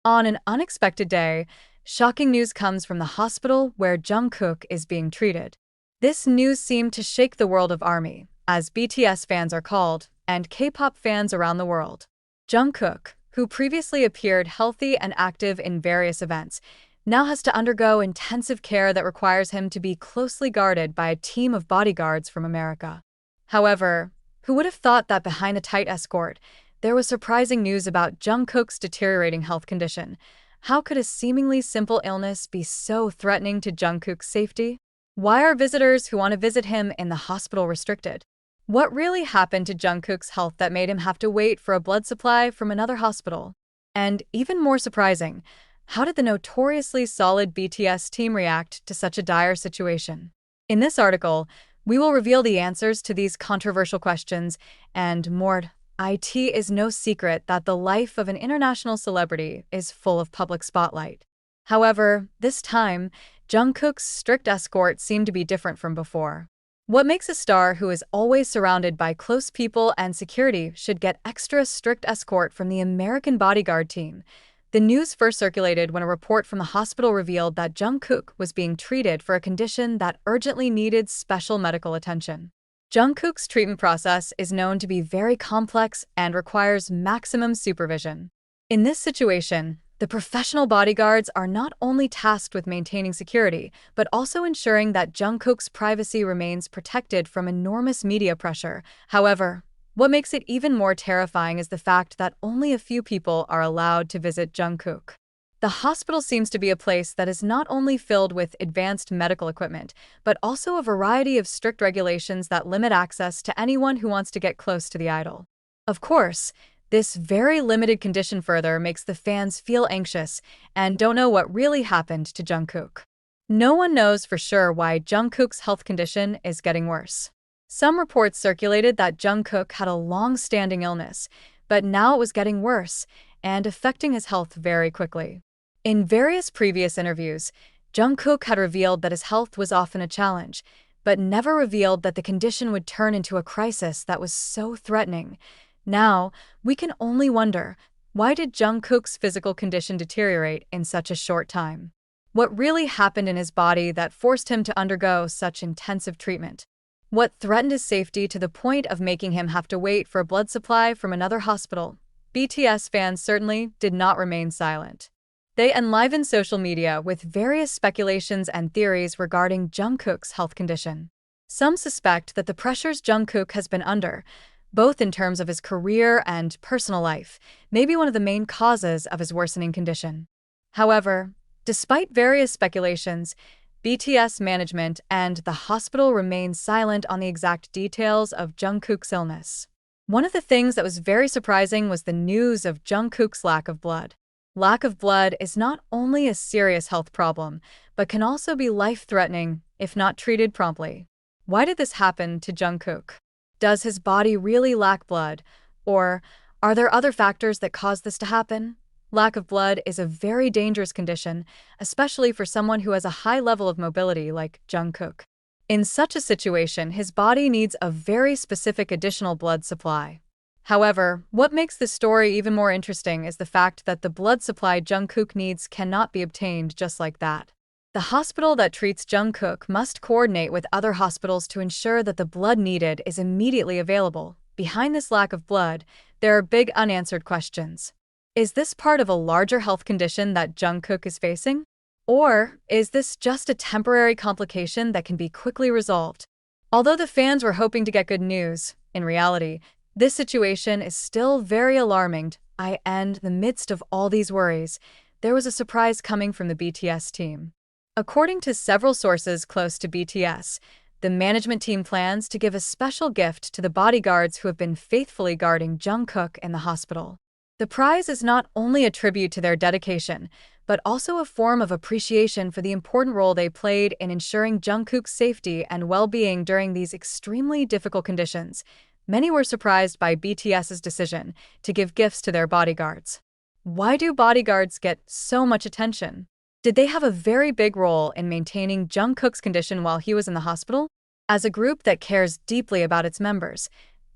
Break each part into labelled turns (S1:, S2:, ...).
S1: On an unexpected day, shocking news comes from the hospital where Jungkook is being treated. This news seemed to shake the world of ARMY, as BTS fans are called, and K-pop fans around the world. Jungkook, who previously appeared healthy and active in various events, now has to undergo intensive care that requires him to be closely guarded by a team of bodyguards from America. However, who would have thought that behind a tight escort, there was surprising news about Jungkook's deteriorating health condition? How could a seemingly simple illness be so threatening to Jungkook's safety? Why are visitors who want to visit him in the hospital restricted? What really happened to Jungkook's health that made him have to wait for a blood supply from another hospital? And even more surprising, how did the notoriously solid BTS team react to such a dire situation? In this article, we will reveal the answers to these controversial questions and more. It is no secret that the life of an international celebrity is full of public spotlight. However, this time, Jungkook's strict escort seemed to be different from before. What makes a star who is always surrounded by close people and security should get extra strict escort from the American Bodyguard team? The news first circulated when a report from the hospital revealed that Jungkook was being treated for a condition that urgently needed special medical attention. Jungkook's treatment process is known to be very complex and requires maximum supervision. In this situation, the professional bodyguards are not only tasked with maintaining security, but also ensuring that Jungkook's privacy remains protected from enormous media pressure. However, what makes it even more terrifying is the fact that only a few people are allowed to visit Jungkook. The hospital seems to be a place that is not only filled with advanced medical equipment, but also a variety of strict regulations that limit access to anyone who wants to get close to the idol. Of course, this very limited condition further makes the fans feel anxious and don't know what really happened to Jungkook. No one knows for sure why Jungkook's health condition is getting worse. Some reports circulated that Jungkook had a long-standing illness, but now it was getting worse and affecting his health very quickly. In various previous interviews, Jungkook had revealed that his health was often a challenge, but never revealed that the condition would turn into a crisis that was so threatening. Now, we can only wonder, why did Jungkook's physical condition deteriorate in such a short time? What really happened in his body that forced him to undergo such intensive treatment? What threatened his safety to the point of making him have to wait for a blood supply from another hospital? BTS fans certainly did not remain silent. They enlivened social media with various speculations and theories regarding Jungkook's health condition. Some suspect that the pressures Jungkook has been under, both in terms of his career and personal life, may be one of the main causes of his worsening condition. However, despite various speculations, BTS management and the hospital remain silent on the exact details of Jungkook's illness. One of the things that was very surprising was the news of Jungkook's lack of blood. Lack of blood is not only a serious health problem, but can also be life-threatening if not treated promptly. Why did this happen to Jungkook? Does his body really lack blood? Or are there other factors that cause this to happen? Lack of blood is a very dangerous condition, especially for someone who has a high level of mobility like Jungkook. In such a situation, his body needs a very specific additional blood supply. However, what makes this story even more interesting is the fact that the blood supply Jungkook needs cannot be obtained just like that. The hospital that treats Jungkook must coordinate with other hospitals to ensure that the blood needed is immediately available. Behind this lack of blood, there are big unanswered questions. Is this part of a larger health condition that Jungkook is facing? Or is this just a temporary complication that can be quickly resolved? Although the fans were hoping to get good news, in reality, this situation is still very alarming. In the midst of all these worries, there was a surprise coming from the BTS team. According to several sources close to BTS, the management team plans to give a special gift to the bodyguards who have been faithfully guarding Jungkook in the hospital. The prize is not only a tribute to their dedication, but also a form of appreciation for the important role they played in ensuring Jungkook's safety and well-being during these extremely difficult conditions. Many were surprised by BTS's decision to give gifts to their bodyguards. Why do bodyguards get so much attention? Did they have a very big role in maintaining Jungkook's condition while he was in the hospital? As a group that cares deeply about its members,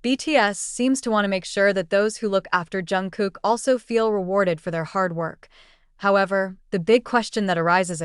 S1: BTS seems to want to make sure that those who look after Jungkook also feel rewarded for their hard work. However, the big question that arises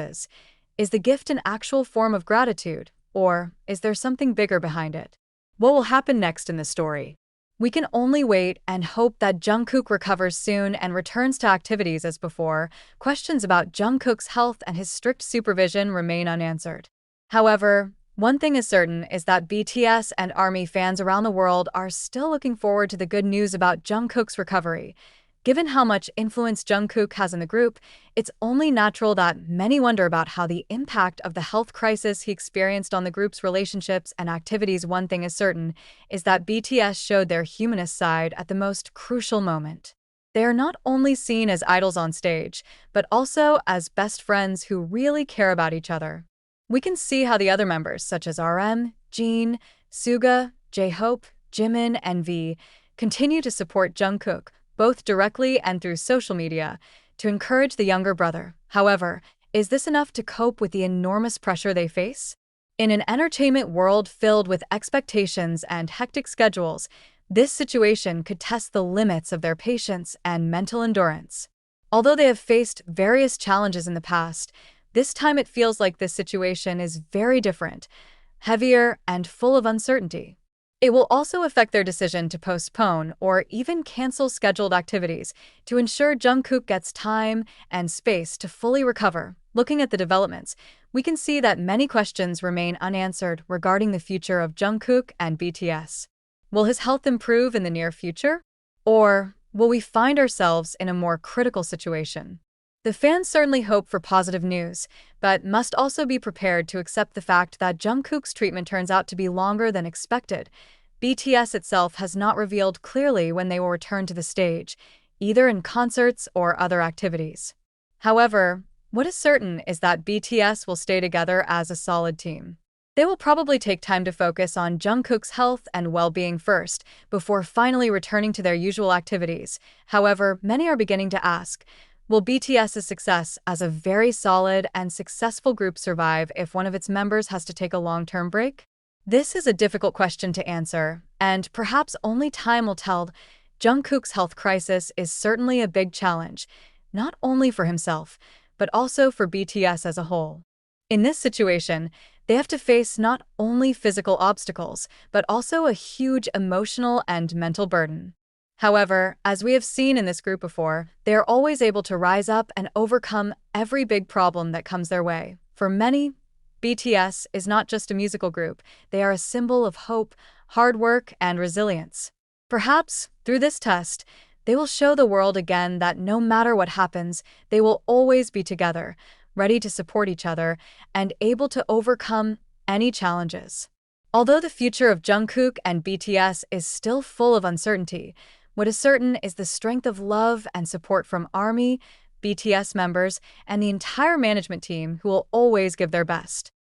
S1: is the gift an actual form of gratitude, or is there something bigger behind it? What will happen next in the story? We can only wait and hope that Jungkook recovers soon and returns to activities as before. Questions about Jungkook's health and his strict supervision remain unanswered. However, one thing is certain is that BTS and ARMY fans around the world are still looking forward to the good news about Jungkook's recovery. Given how much influence Jungkook has in the group, it's only natural that many wonder about how the impact of the health crisis he experienced on the group's relationships and activities. One thing is certain is that BTS showed their humanist side at the most crucial moment. They are not only seen as idols on stage, but also as best friends who really care about each other. We can see how the other members, such as RM, Jin, Suga, J-Hope, Jimin, and V, continue to support Jungkook, both directly and through social media, to encourage the younger brother. However, is this enough to cope with the enormous pressure they face? In an entertainment world filled with expectations and hectic schedules, this situation could test the limits of their patience and mental endurance. Although they have faced various challenges in the past, this time it feels like this situation is very different, heavier, and full of uncertainty. It will also affect their decision to postpone or even cancel scheduled activities to ensure Jungkook gets time and space to fully recover. Looking at the developments, we can see that many questions remain unanswered regarding the future of Jungkook and BTS. Will his health improve in the near future? Or will we find ourselves in a more critical situation? The fans certainly hope for positive news, but must also be prepared to accept the fact that Jungkook's treatment turns out to be longer than expected. BTS itself has not revealed clearly when they will return to the stage, either in concerts or other activities. However, what is certain is that BTS will stay together as a solid team. They will probably take time to focus on Jungkook's health and well-being first, before finally returning to their usual activities. However, many are beginning to ask, will BTS's success as a very solid and successful group survive if one of its members has to take a long-term break? This is a difficult question to answer, and perhaps only time will tell. Jungkook's health crisis is certainly a big challenge, not only for himself, but also for BTS as a whole. In this situation, they have to face not only physical obstacles, but also a huge emotional and mental burden. However, as we have seen in this group before, they are always able to rise up and overcome every big problem that comes their way. For many, BTS is not just a musical group, they are a symbol of hope, hard work, and resilience. Perhaps, through this test, they will show the world again that no matter what happens, they will always be together, ready to support each other, and able to overcome any challenges. Although the future of Jungkook and BTS is still full of uncertainty, what is certain is the strength of love and support from ARMY, BTS members, and the entire management team who will always give their best.